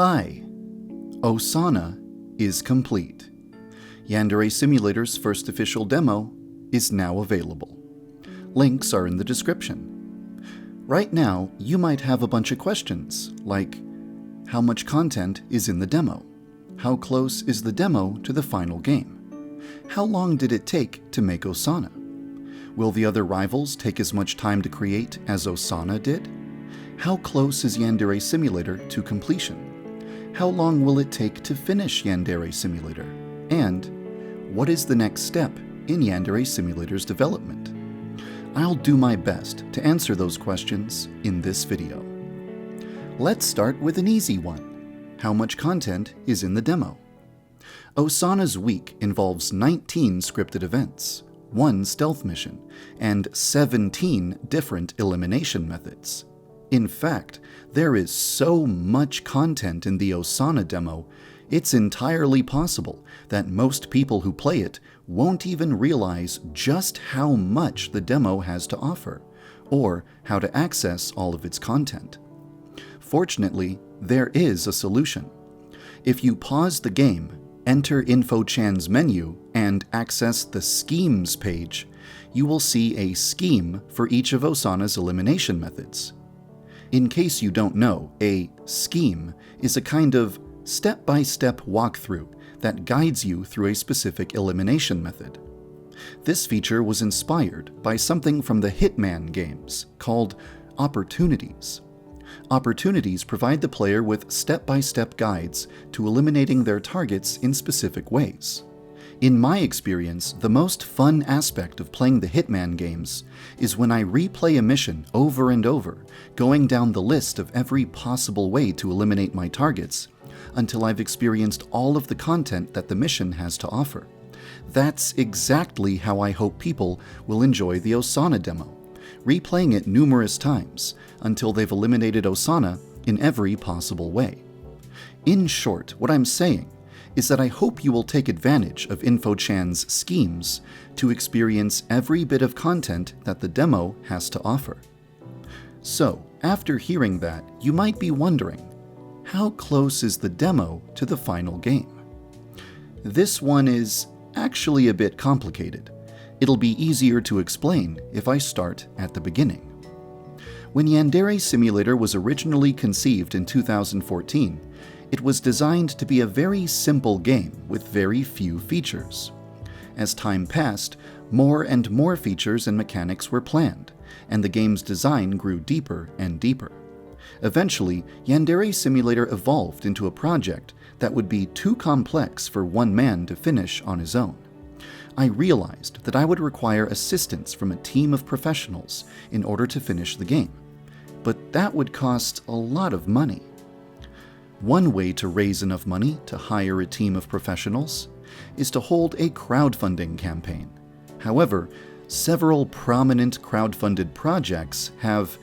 Hi! Osana is complete. Yandere Simulator's first official demo is now available. Links are in the description. Right now, you might have a bunch of questions, like how much content is in the demo? How close is the demo to the final game? How long did it take to make Osana? Will the other rivals take as much time to create as Osana did? How close is Yandere Simulator to completion? How long will it take to finish Yandere Simulator? And what is the next step in Yandere Simulator's development? I'll do my best to answer those questions in this video. Let's start with an easy one. How much content is in the demo? Osana's week involves 19 scripted events, 1 stealth mission, and 17 different elimination methods. In fact, there is so much content in the Osana demo, it's entirely possible that most people who play it won't even realize just how much the demo has to offer, or how to access all of its content. Fortunately, there is a solution. If you pause the game, enter yandere-chan's menu, and access the Schemes page, you will see a scheme for each of Osana's elimination methods. In case you don't know, a scheme is a kind of step-by-step walkthrough that guides you through a specific elimination method. This feature was inspired by something from the Hitman games called opportunities. Opportunities provide the player with step-by-step guides to eliminating their targets in specific ways. In my experience, the most fun aspect of playing the Hitman games is when I replay a mission over and over, going down the list of every possible way to eliminate my targets, until I've experienced all of the content that the mission has to offer. That's exactly how I hope people will enjoy the Osana demo, replaying it numerous times until they've eliminated Osana in every possible way. In short, what I'm saying is that I hope you will take advantage of yandere-chan's schemes to experience every bit of content that the demo has to offer. So, after hearing that, you might be wondering, how close is the demo to the final game? This one is actually a bit complicated. It'll be easier to explain if I start at the beginning. When Yandere Simulator was originally conceived in 2014, it was designed to be a very simple game with very few features. As time passed, more and more features and mechanics were planned, and the game's design grew deeper and deeper. Eventually, Yandere Simulator evolved into a project that would be too complex for one man to finish on his own. I realized that I would require assistance from a team of professionals in order to finish the game, but that would cost a lot of money. One way to raise enough money to hire a team of professionals is to hold a crowdfunding campaign. However, several prominent crowdfunded projects have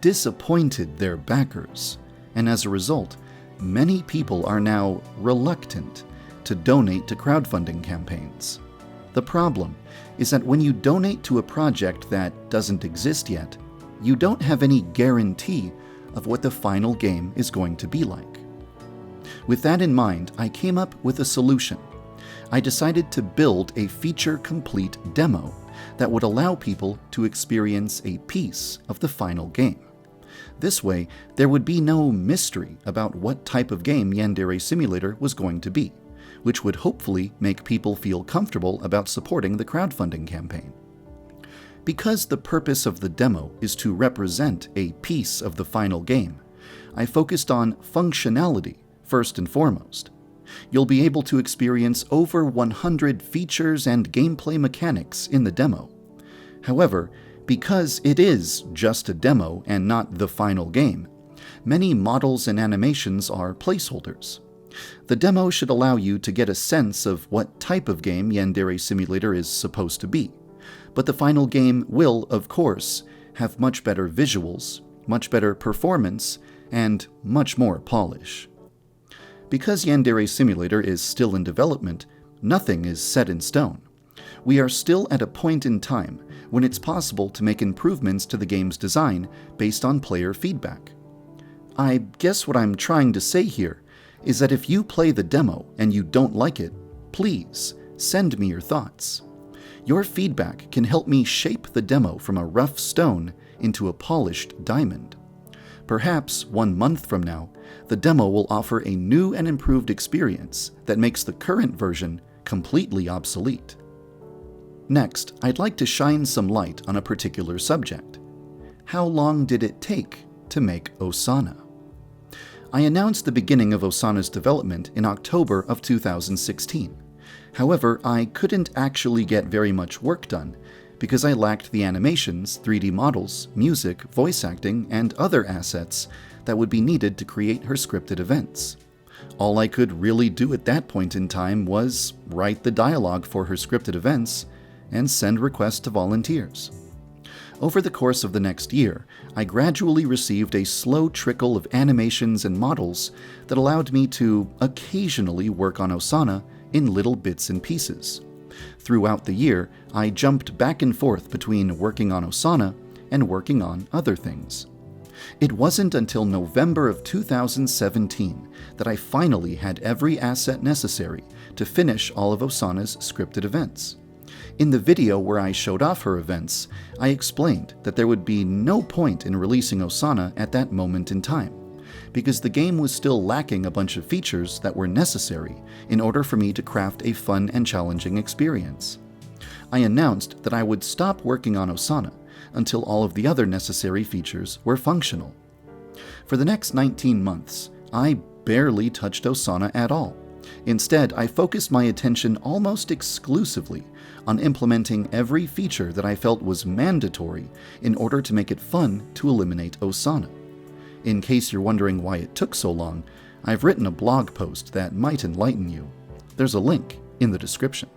disappointed their backers, and as a result, many people are now reluctant to donate to crowdfunding campaigns. The problem is that when you donate to a project that doesn't exist yet, you don't have any guarantee of what the final game is going to be like. With that in mind, I came up with a solution. I decided to build a feature-complete demo that would allow people to experience a piece of the final game. This way, there would be no mystery about what type of game Yandere Simulator was going to be, which would hopefully make people feel comfortable about supporting the crowdfunding campaign. Because the purpose of the demo is to represent a piece of the final game, I focused on functionality first and foremost. You'll be able to experience over 100 features and gameplay mechanics in the demo. However, because it is just a demo and not the final game, many models and animations are placeholders. The demo should allow you to get a sense of what type of game Yandere Simulator is supposed to be, but the final game will, of course, have much better visuals, much better performance, and much more polish. Because Yandere Simulator is still in development, nothing is set in stone. We are still at a point in time when it's possible to make improvements to the game's design based on player feedback. I guess what I'm trying to say here is that if you play the demo and you don't like it, please send me your thoughts. Your feedback can help me shape the demo from a rough stone into a polished diamond. Perhaps 1 month from now, the demo will offer a new and improved experience that makes the current version completely obsolete. Next, I'd like to shine some light on a particular subject. How long did it take to make Osana? I announced the beginning of Osana's development in October of 2016. However, I couldn't actually get very much work done because I lacked the animations, 3D models, music, voice acting, and other assets that would be needed to create her scripted events. All I could really do at that point in time was write the dialogue for her scripted events and send requests to volunteers. Over the course of the next year, I gradually received a slow trickle of animations and models that allowed me to occasionally work on Osana in little bits and pieces. Throughout the year, I jumped back and forth between working on Osana and working on other things. It wasn't until November of 2017 that I finally had every asset necessary to finish all of Osana's scripted events. In the video where I showed off her events, I explained that there would be no point in releasing Osana at that moment in time, because the game was still lacking a bunch of features that were necessary in order for me to craft a fun and challenging experience. I announced that I would stop working on Osana until all of the other necessary features were functional. For the next 19 months, I barely touched Osana at all. Instead, I focused my attention almost exclusively on implementing every feature that I felt was mandatory in order to make it fun to eliminate Osana. In case you're wondering why it took so long, I've written a blog post that might enlighten you. There's a link in the description.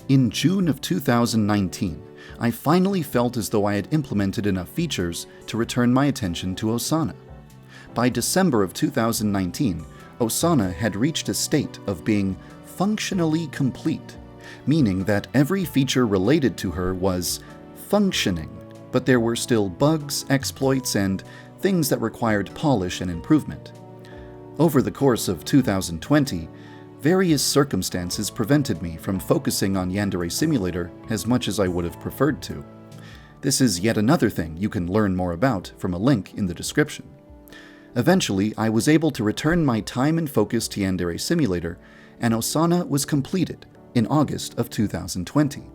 In June of 2019, I finally felt as though I had implemented enough features to return my attention to Osana. By December of 2019, Osana had reached a state of being functionally complete, meaning that every feature related to her was functioning, but there were still bugs, exploits, and things that required polish and improvement. Over the course of 2020, various circumstances prevented me from focusing on Yandere Simulator as much as I would have preferred to. This is yet another thing you can learn more about from a link in the description. Eventually, I was able to return my time and focus to Yandere Simulator, and Osana was completed in August of 2020.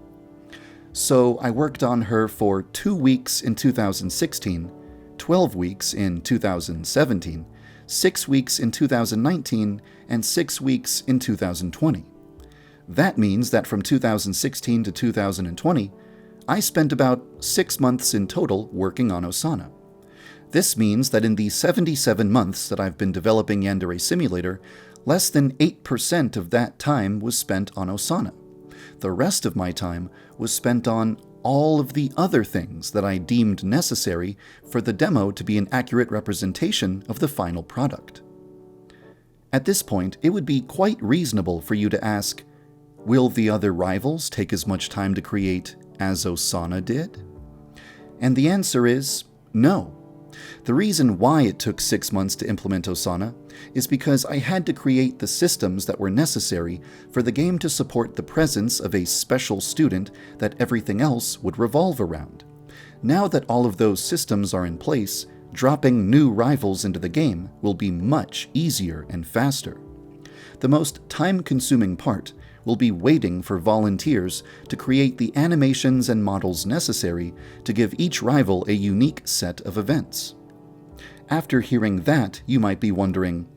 So I worked on her for 2 weeks in 2016, 12 weeks in 2017, 6 weeks in 2019, and 6 weeks in 2020. That means that from 2016 to 2020, I spent about 6 months in total working on Osana. This means that in the 77 months that I've been developing Yandere Simulator, less than 8% of that time was spent on Osana. The rest of my time was spent on all of the other things that I deemed necessary for the demo to be an accurate representation of the final product. At this point, it would be quite reasonable for you to ask, will the other rivals take as much time to create as Osana did? And the answer is no. The reason why it took 6 months to implement Osana is because I had to create the systems that were necessary for the game to support the presence of a special student that everything else would revolve around. Now that all of those systems are in place, dropping new rivals into the game will be much easier and faster. The most time-consuming part will be waiting for volunteers to create the animations and models necessary to give each rival a unique set of events. After hearing that, you might be wondering,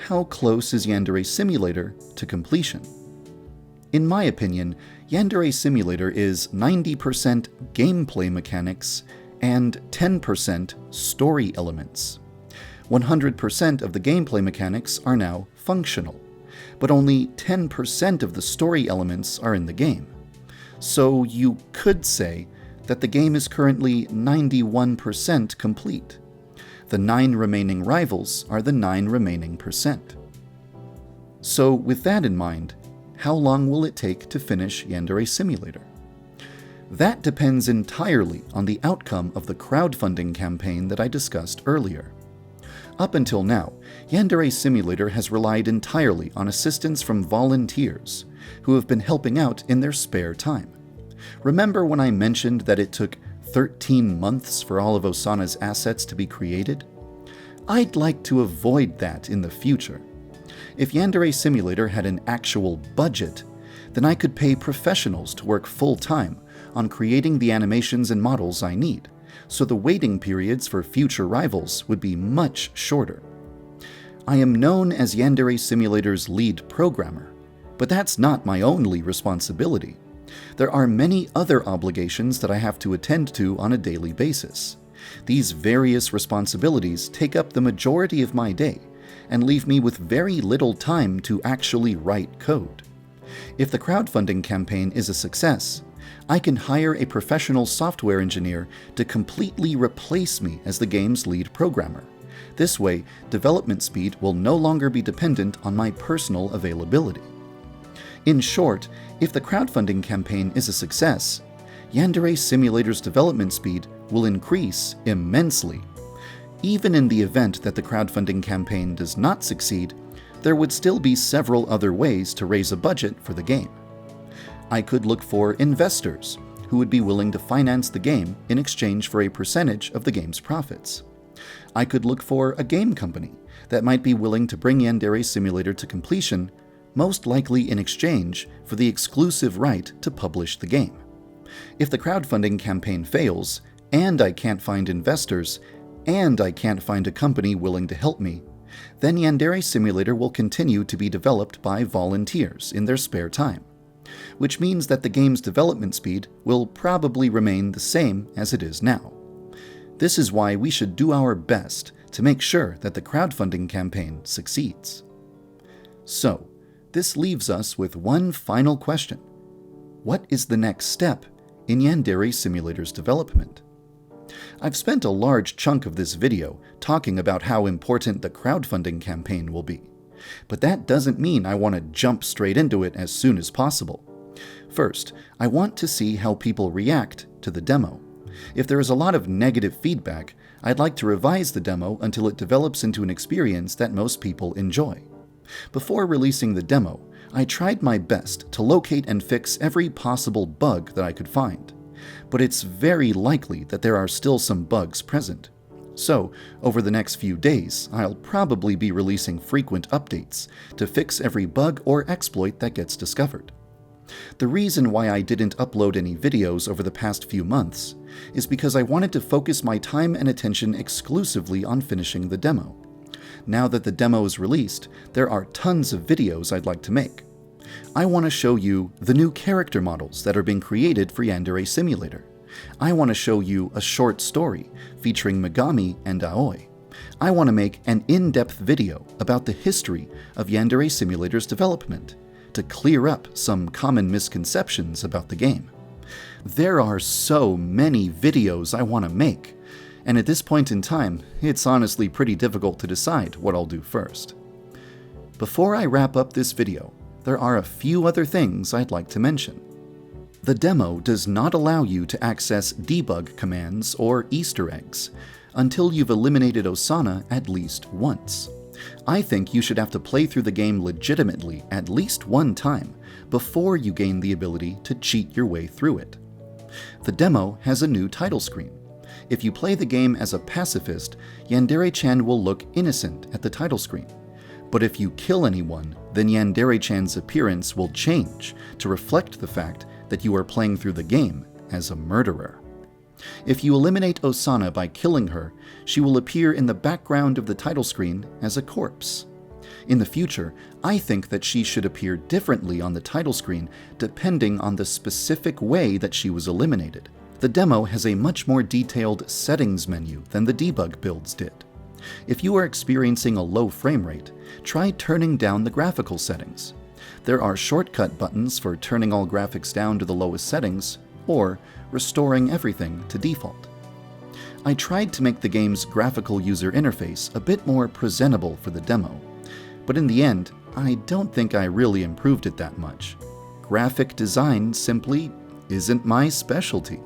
how close is Yandere Simulator to completion? In my opinion, Yandere Simulator is 90% gameplay mechanics and 10% story elements. 100% of the gameplay mechanics are now functional, but only 10% of the story elements are in the game. So you could say that the game is currently 91% complete. The 9 remaining rivals are the 9 remaining percent. So with that in mind, how long will it take to finish Yandere Simulator? That depends entirely on the outcome of the crowdfunding campaign that I discussed earlier. Up until now, Yandere Simulator has relied entirely on assistance from volunteers, who have been helping out in their spare time. Remember when I mentioned that it took 13 months for all of Osana's assets to be created? I'd like to avoid that in the future. If Yandere Simulator had an actual budget, then I could pay professionals to work full-time on creating the animations and models I need, so the waiting periods for future rivals would be much shorter. I am known as Yandere Simulator's lead programmer, but that's not my only responsibility. There are many other obligations that I have to attend to on a daily basis. These various responsibilities take up the majority of my day and leave me with very little time to actually write code. If the crowdfunding campaign is a success, I can hire a professional software engineer to completely replace me as the game's lead programmer. This way, development speed will no longer be dependent on my personal availability. In short, if the crowdfunding campaign is a success, Yandere Simulator's development speed will increase immensely. Even in the event that the crowdfunding campaign does not succeed, there would still be several other ways to raise a budget for the game. I could look for investors who would be willing to finance the game in exchange for a percentage of the game's profits. I could look for a game company that might be willing to bring Yandere Simulator to completion, most likely in exchange for the exclusive right to publish the game. If the crowdfunding campaign fails, and I can't find investors, and I can't find a company willing to help me, then Yandere Simulator will continue to be developed by volunteers in their spare time, which means that the game's development speed will probably remain the same as it is now. This is why we should do our best to make sure that the crowdfunding campaign succeeds. So, this leaves us with one final question. What is the next step in Yandere Simulator's development? I've spent a large chunk of this video talking about how important the crowdfunding campaign will be, but that doesn't mean I want to jump straight into it as soon as possible. First, I want to see how people react to the demo. If there is a lot of negative feedback, I'd like to revise the demo until it develops into an experience that most people enjoy. Before releasing the demo, I tried my best to locate and fix every possible bug that I could find, but it's very likely that there are still some bugs present. So, over the next few days, I'll probably be releasing frequent updates to fix every bug or exploit that gets discovered. The reason why I didn't upload any videos over the past few months is because I wanted to focus my time and attention exclusively on finishing the demo. Now that the demo is released, there are tons of videos I'd like to make. I want to show you the new character models that are being created for Yandere Simulator. I want to show you a short story featuring Megami and Aoi. I want to make an in-depth video about the history of Yandere Simulator's development to clear up some common misconceptions about the game. There are so many videos I want to make, and at this point in time, it's honestly pretty difficult to decide what I'll do first. Before I wrap up this video, there are a few other things I'd like to mention. The demo does not allow you to access debug commands or Easter eggs until you've eliminated Osana at least once. I think you should have to play through the game legitimately at least one time before you gain the ability to cheat your way through it. The demo has a new title screen. If you play the game as a pacifist, Yandere-chan will look innocent at the title screen. But if you kill anyone, then Yandere-chan's appearance will change to reflect the fact that you are playing through the game as a murderer. If you eliminate Osana by killing her, she will appear in the background of the title screen as a corpse. In the future, I think that she should appear differently on the title screen depending on the specific way that she was eliminated. The demo has a much more detailed settings menu than the debug builds did. If you are experiencing a low frame rate, try turning down the graphical settings. There are shortcut buttons for turning all graphics down to the lowest settings, or restoring everything to default. I tried to make the game's graphical user interface a bit more presentable for the demo, but in the end, I don't think I really improved it that much. Graphic design simply isn't my specialty.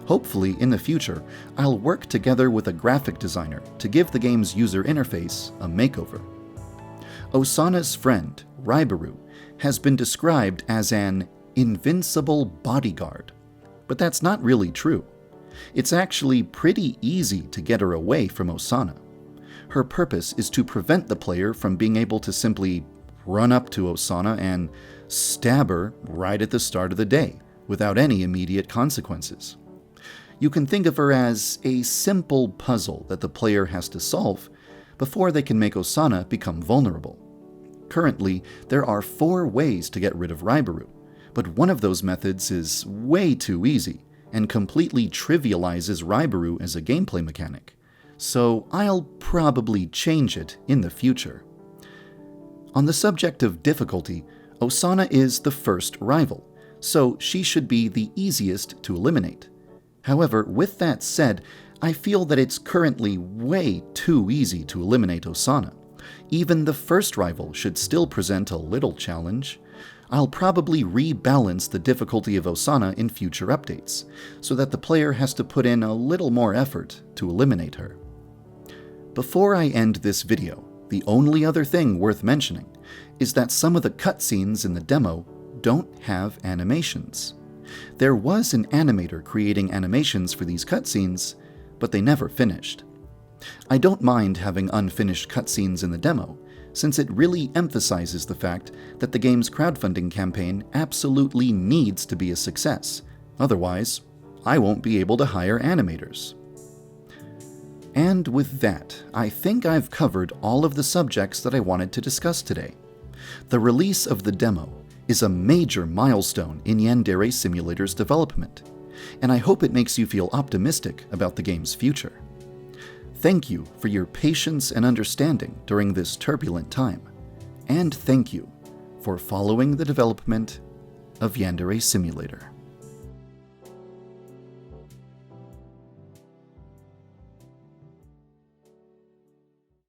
Hopefully, in the future, I'll work together with a graphic designer to give the game's user interface a makeover. Osana's friend, Raibaru, has been described as an invincible bodyguard, but that's not really true. It's actually pretty easy to get her away from Osana. Her purpose is to prevent the player from being able to simply run up to Osana and stab her right at the start of the day, without any immediate consequences. You can think of her as a simple puzzle that the player has to solve before they can make Osana become vulnerable. Currently, there are 4 ways to get rid of Raibaru, but one of those methods is way too easy and completely trivializes Raibaru as a gameplay mechanic, so I'll probably change it in the future. On the subject of difficulty, Osana is the first rival, so she should be the easiest to eliminate. However, with that said, I feel that it's currently way too easy to eliminate Osana. Even the first rival should still present a little challenge. I'll probably rebalance the difficulty of Osana in future updates, so that the player has to put in a little more effort to eliminate her. Before I end this video, the only other thing worth mentioning is that some of the cutscenes in the demo don't have animations. There was an animator creating animations for these cutscenes, but they never finished. I don't mind having unfinished cutscenes in the demo, since it really emphasizes the fact that the game's crowdfunding campaign absolutely needs to be a success. Otherwise, I won't be able to hire animators. And with that, I think I've covered all of the subjects that I wanted to discuss today. The release of the demo is a major milestone in Yandere Simulator's development, and I hope it makes you feel optimistic about the game's future. Thank you for your patience and understanding during this turbulent time, and thank you for following the development of Yandere Simulator.